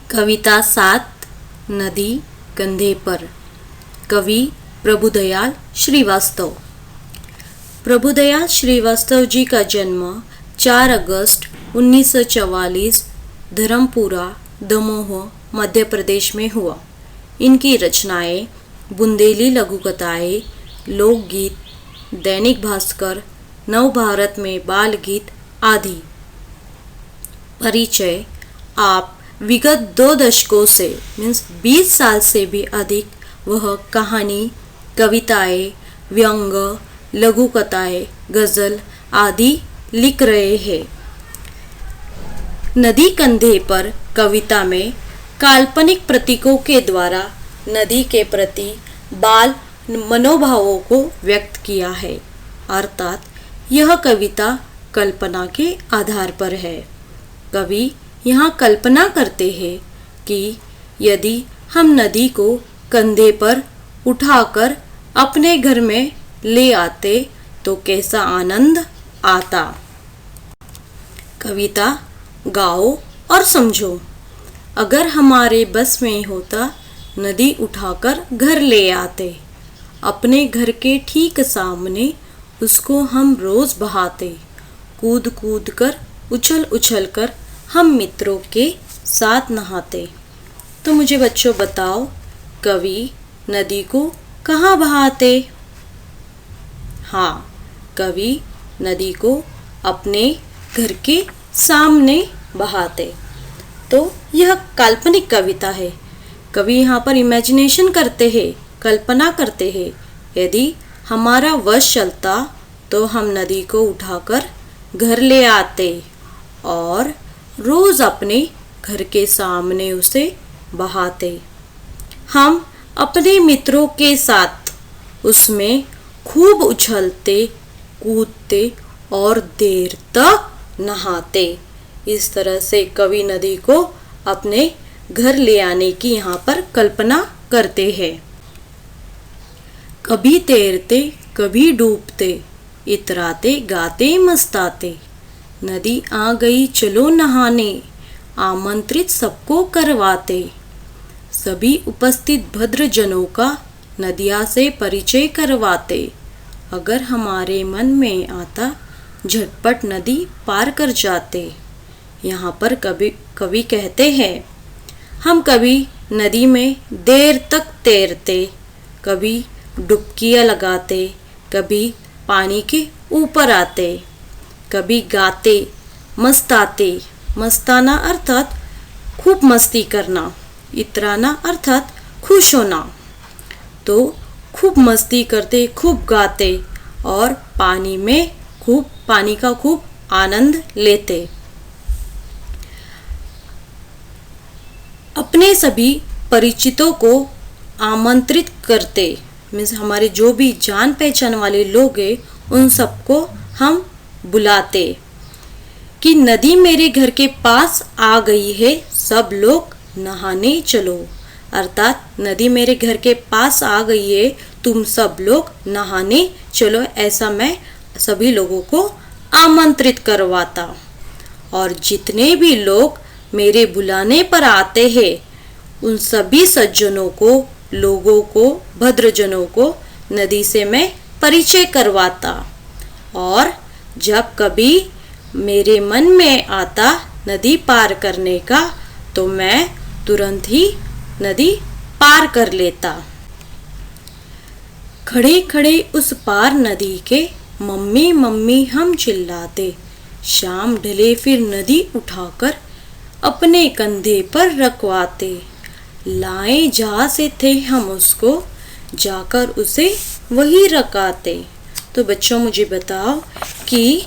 कविता 7 नदी कंधे पर। कवि प्रभुदयाल श्रीवास्तव। प्रभुदयाल श्रीवास्तव जी का जन्म 4 अगस्त 1944 धर्मपुरा दमोह मध्य प्रदेश में हुआ। इनकी रचनाएं बुंदेली लघुकथाएं, लोकगीत, दैनिक भास्कर, नवभारत में बाल गीत आदि। परिचय। आप विगत 2 दशकों से मीन्स 20 साल से भी अधिक वह कहानी, कविताएं, व्यंग, लघुकथाएं, गज़ल आदि लिख रहे हैं। नदी कंधे पर कविता में काल्पनिक प्रतीकों के द्वारा नदी के प्रति बाल मनोभावों को व्यक्त किया है, अर्थात यह कविता कल्पना के आधार पर है। कवि यहाँ कल्पना करते हैं कि यदि हम नदी को कंधे पर उठाकर अपने घर में ले आते तो कैसा आनंद आता। कविता गाओ और समझो। अगर हमारे बस में होता नदी उठाकर घर ले आते, अपने घर के ठीक सामने उसको हम रोज बहाते, कूद कूद कर उछल उछल कर हम मित्रों के साथ नहाते। तो मुझे बच्चों बताओ, कवि नदी को कहाँ बहाते? हाँ, कवि नदी को अपने घर के सामने बहाते। तो यह काल्पनिक कविता है। कवि यहाँ पर इमेजिनेशन करते हैं, कल्पना करते हैं। यदि हमारा वश चलता तो हम नदी को उठाकर घर ले आते और रोज अपने घर के सामने उसे बहाते। हम अपने मित्रों के साथ उसमें खूब उछलते, कूदते और देर तक नहाते। इस तरह से कवि नदी को अपने घर ले आने की यहाँ पर कल्पना करते हैं। कभी तैरते कभी डूबते, इतराते गाते मस्ताते, नदी आ गई चलो नहाने, आमंत्रित सबको करवाते। सभी उपस्थित भद्रजनों का नदिया से परिचय करवाते। अगर हमारे मन में आता झटपट नदी पार कर जाते। यहाँ पर कवि कहते हैं, हम कभी नदी में देर तक तैरते, कभी डुबकियाँ लगाते, कभी पानी के ऊपर आते, कभी गाते मस्ताते। मस्ताना अर्थात खूब मस्ती करना, इतराना अर्थात खुश होना। तो खूब मस्ती करते, खूब गाते और पानी का खूब आनंद लेते। अपने सभी परिचितों को आमंत्रित करते, मीन्स हमारे जो भी जान पहचान वाले लोग हैं उन सबको हम बुलाते कि नदी मेरे घर के पास आ गई है, सब लोग नहाने चलो। अर्थात नदी मेरे घर के पास आ गई है, तुम सब लोग नहाने चलो, ऐसा मैं सभी लोगों को आमंत्रित करवाता। और जितने भी लोग मेरे बुलाने पर आते हैं उन सभी सज्जनों को, लोगों को, भद्रजनों को नदी से मैं परिचय करवाता। और जब कभी मेरे मन में आता नदी पार करने का तो मैं तुरंत ही नदी पार कर लेता। खड़े खड़े उस पार नदी के मम्मी मम्मी हम चिल्लाते, शाम ढले फिर नदी उठाकर अपने कंधे पर रखवाते। लाए जहाँ से थे हम उसको, जाकर उसे वही रखाते। तो बच्चों मुझे बताओ कि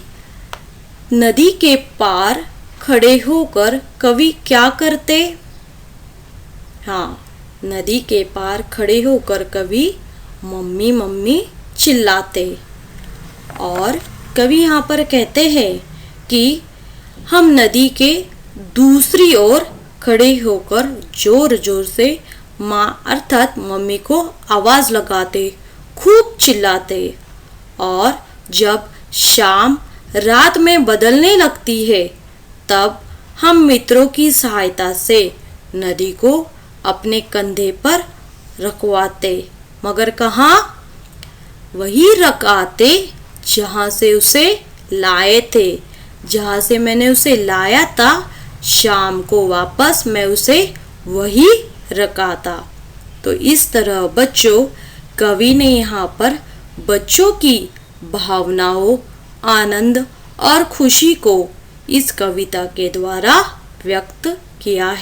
नदी के पार खड़े होकर कवि क्या करते? हाँ, नदी के पार खड़े होकर कवि मम्मी मम्मी चिल्लाते। और कवि यहाँ पर कहते हैं कि हम नदी के दूसरी ओर खड़े होकर जोर जोर से माँ अर्थात मम्मी को आवाज लगाते, खूब चिल्लाते। और जब शाम रात में बदलने लगती है तब हम मित्रों की सहायता से नदी को अपने कंधे पर रखवाते, मगर कहाँ? वही रखाते जहाँ से उसे लाए थे। जहाँ से मैंने उसे लाया था, शाम को वापस मैं उसे वही रखाता। तो इस तरह बच्चों, कवि ने यहाँ पर बच्चों की भावनाओं, आनंद और खुशी को इस कविता के द्वारा व्यक्त किया है।